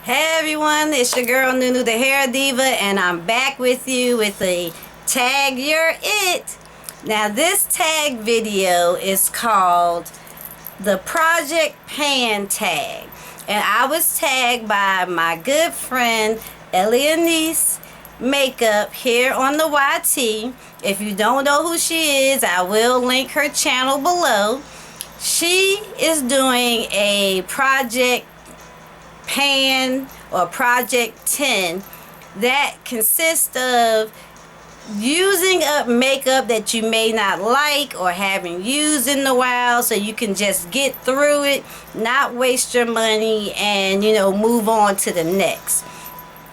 Hey everyone, it's your girl Nunu the Hair Diva, and I'm back with you with a Tag You're It. Now this tag video is called the Project Pan Tag, and I was tagged by my good friend Ellinessmakeup here on the YT. If you don't know who she is, I will link her channel below. She is doing a Project Pan or Project 10 that consists of using up makeup that you may not like or haven't used in a while, so you can just get through it, not waste your money, and move on to the next.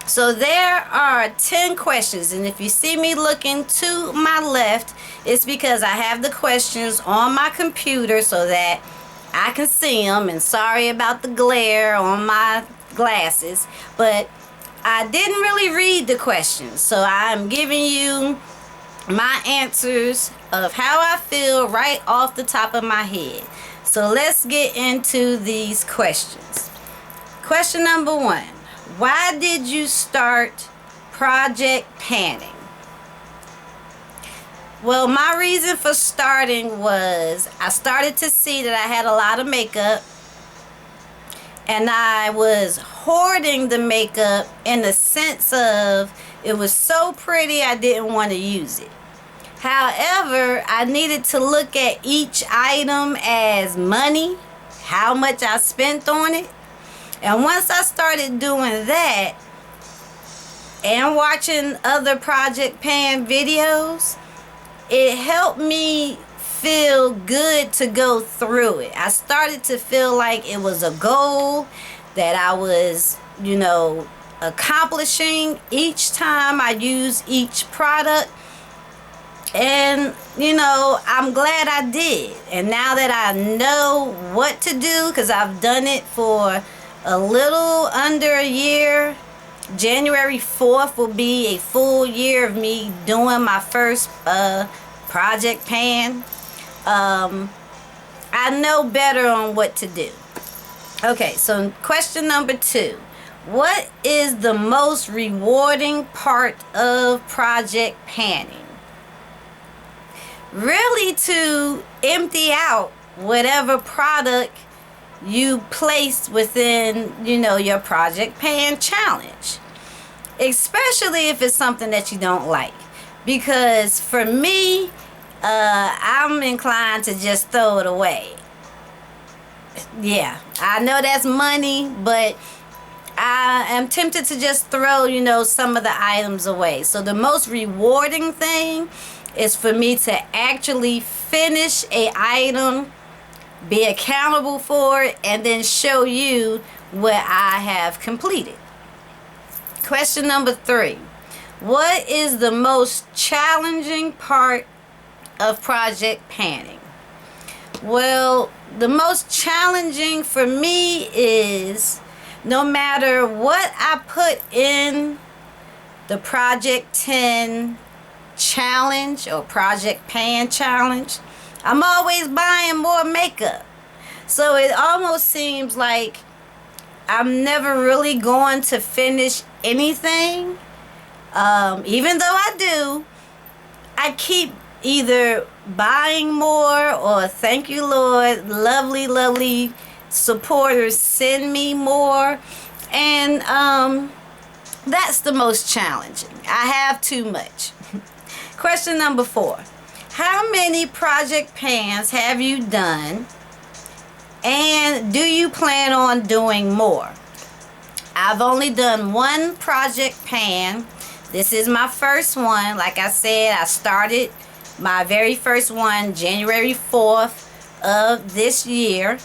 So there are 10 questions, and if you see me looking to my left, it's because I have the questions on my computer so that I can see them, and sorry about the glare on my glasses, but I didn't really read the questions, so I'm giving you my answers of how I feel right off the top of my head. So let's get into these questions. Question number 1. Why did you start Project Panning? Well, my reason for starting was I started to see that I had a lot of makeup, and I was hoarding the makeup in the sense of it was so pretty I didn't want to use it. However, I needed to look at each item as money, how much I spent on it. And once I started doing that and watching other Project Pan videos, it helped me feel good to go through it. I started to feel like it was a goal that I was, accomplishing each time I use each product. And, I'm glad I did. And now that I know what to do, because I've done it for a little under a year, January 4th will be a full year of me doing my first Project Pan. I know better on what to do. Okay, so question number 2. What is the most rewarding part of Project Panning? Really, to empty out whatever product you place within, your Project Pan challenge. Especially if it's something that you don't like. Because for me, I'm inclined to just throw it away. Yeah, I know that's money, but I am tempted to just throw, some of the items away. So the most rewarding thing is for me to actually finish a item, be accountable for it, and then show you what I have completed. Question number 3. What is the most challenging part of Project Panning? Well, the most challenging for me is no matter what I put in the Project 10 challenge or Project Pan challenge, I'm always buying more makeup. So it almost seems like I'm never really going to finish anything. Even though I do, I keep either buying more or, thank you Lord, lovely supporters send me more, and that's the most challenging. I have too much. Question number 4. How many Project Pans have you done, and do you plan on doing more? I've only done one Project Pan. This is my first one. Like I said, I started my very first one January 4th of this year,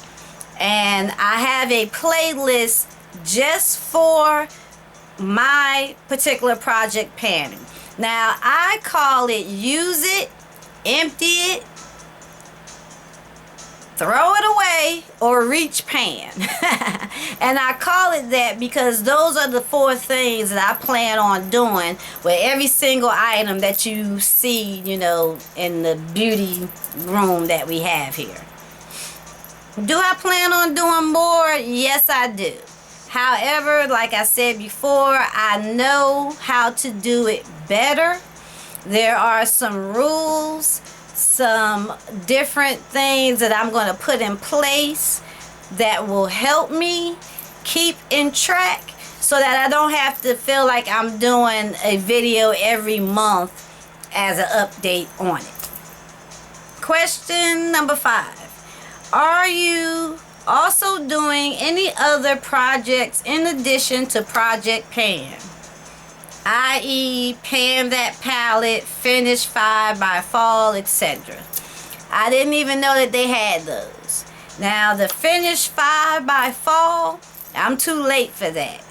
and I have a playlist just for my particular Project Panning. Now I call it use it, empty it, throw it away, or reach pan. And I call it that because those are the 4 things that I plan on doing with every single item that you see, in the beauty room that we have here. Do I plan on doing more? Yes, I do. However, like I said before, I know how to do it better. There are some rules, some different things that I'm going to put in place that will help me keep in track so that I don't have to feel like I'm doing a video every month as an update on it. Question number 5. Are you also doing any other projects in addition to Project Pan? I.e. pan that palette, finish 5 by fall, etc. I didn't even know that they had those. Now the finish 5 by fall, I'm too late for that.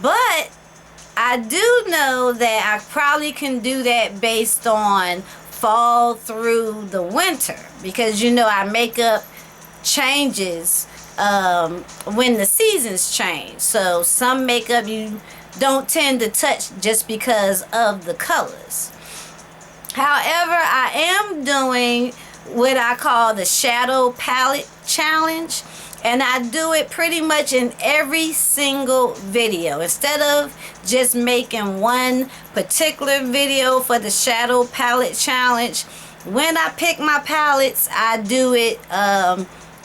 But I do know that I probably can do that based on fall through the winter. Because you know our makeup changes when the seasons change. So some makeup you don't tend to touch just because of the colors. However, I am doing what I call the shadow palette challenge, and I do it pretty much in every single video. Instead of just making one particular video for the shadow palette challenge, when I pick my palettes, I do it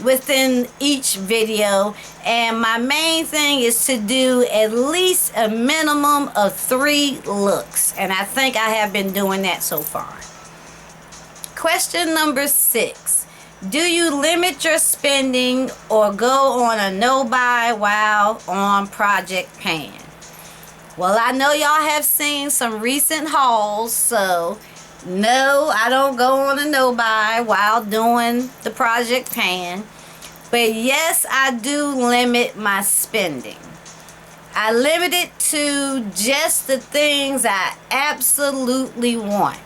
within each video, and my main thing is to do at least a minimum of 3 looks, and I think I have been doing that so far. Question number 6. Do you limit your spending or go on a no-buy while on Project Pan? Well, I know y'all have seen some recent hauls, so no, I don't go on a no-buy while doing the Project Pan. But yes, I do limit my spending. I limit it to just the things I absolutely want.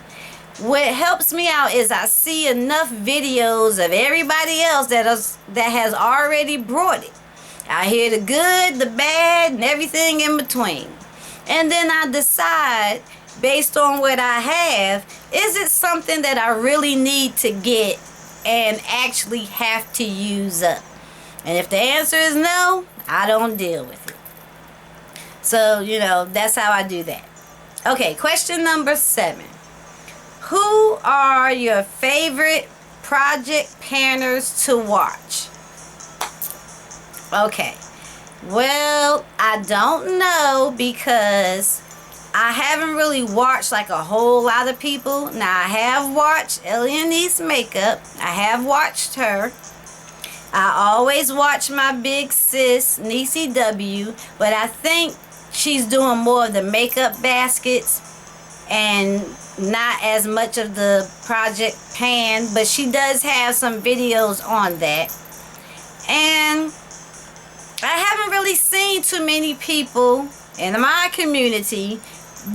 What helps me out is I see enough videos of everybody else that has already brought it. I hear the good, the bad, and everything in between. And then I decide, based on what I have, is it something that I really need to get and actually have to use up? And if the answer is no, I don't deal with it. So, you know, that's how I do that. Okay, question number 7. Who are your favorite Project Panners to watch? Okay, well, I don't know because I haven't really watched like a whole lot of people. Now, I have watched Ellinessmakeup. I have watched her. I always watch my big sis, Niecy W, but I think she's doing more of the makeup baskets and not as much of the Project Pan, but she does have some videos on that. And I haven't really seen too many people in my community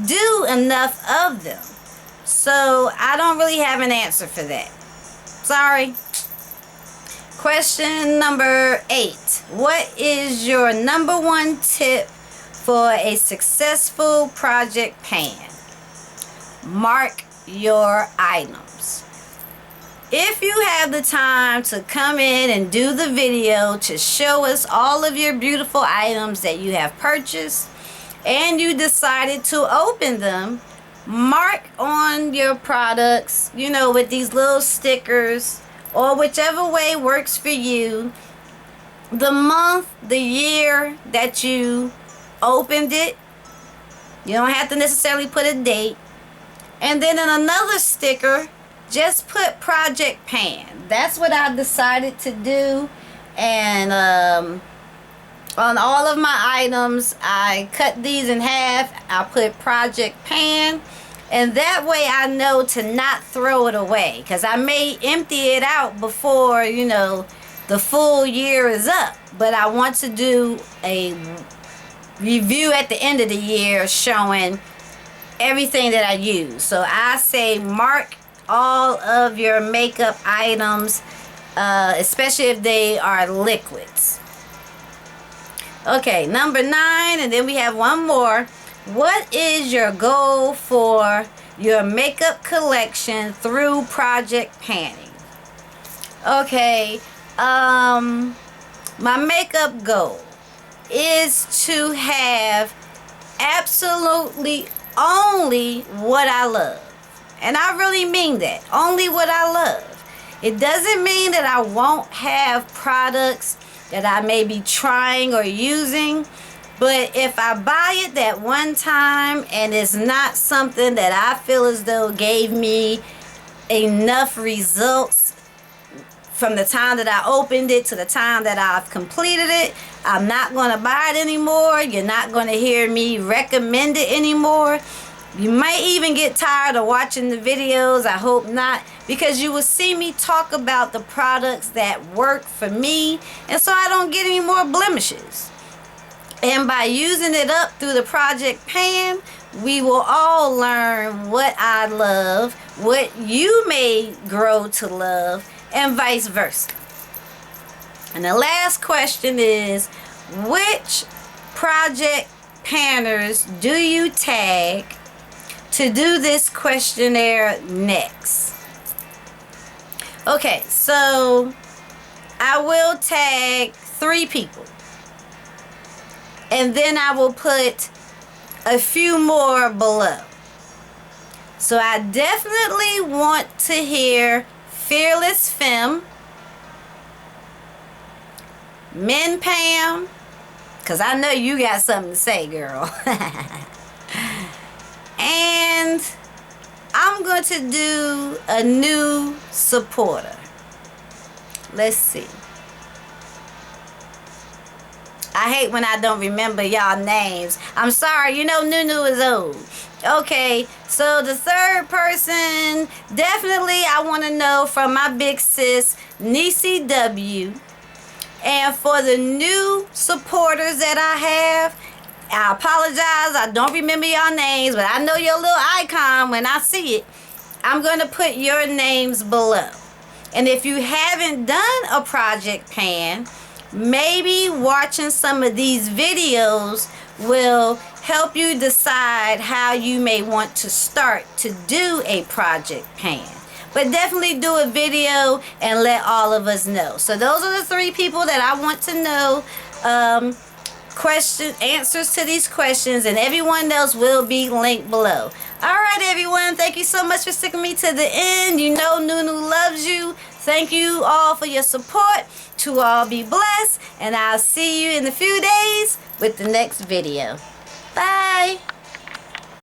do enough of them. So I don't really have an answer for that. Sorry. Question number 8. What is your number 1 tip for a successful Project Pan? Mark your items. If you have the time to come in and do the video to show us all of your beautiful items that you have purchased and you decided to open them, mark on your products, you know, with these little stickers or whichever way works for you, the month, the year that you opened it. You don't have to necessarily put a date. And then in another sticker, just put Project Pan. That's what I decided to do. And on all of my items, I cut these in half. I put Project Pan. And that way I know to not throw it away. Because I may empty it out before, you know, the full year is up. But I want to do a review at the end of the year showing everything that I use. So I say mark all of your makeup items, especially if they are liquids. Okay, number 9, and then we have one more. What is your goal for your makeup collection through Project Panning? Okay, my makeup goal. is to have absolutely only what I love. And I really mean that. Only what I love. It doesn't mean that I won't have products that I may be trying or using. But if I buy it that one time and it's not something that I feel as though gave me enough results from the time that I opened it to the time that I've completed it, I'm not going to buy it anymore. You're not going to hear me recommend it anymore. You might even get tired of watching the videos. I hope not, because you will see me talk about the products that work for me, and so I don't get any more blemishes. And by using it up through the project Pan, we will all learn what I love, what you may grow to love, and vice versa. And the last question is, which project Panners do you tag to do this questionnaire next? Okay, so I will tag 3 people. And then I will put a few more below. So I definitely want to hear Fearless Femme, Min Pam, because I know you got something to say, girl. And I'm going to do a new supporter. Let's see. I hate when I don't remember y'all names. I'm sorry, you know Nunu is old. Okay, so the third person, definitely I want to know from my big sis, Nisi W. And for the new supporters that I have, I apologize, I don't remember y'all names, but I know your little icon when I see it. I'm going to put your names below. And if you haven't done a project Pan, maybe watching some of these videos will help you decide how you may want to start to do a project Pan. But definitely do a video and let all of us know. So those are the 3 people that I want to know answers to these questions, and everyone else will be linked below. Alright everyone, thank you so much for sticking me to the end. You know Nunu loves you. Thank you all for your support. To all be blessed, and I'll see you in a few days with the next video. Bye.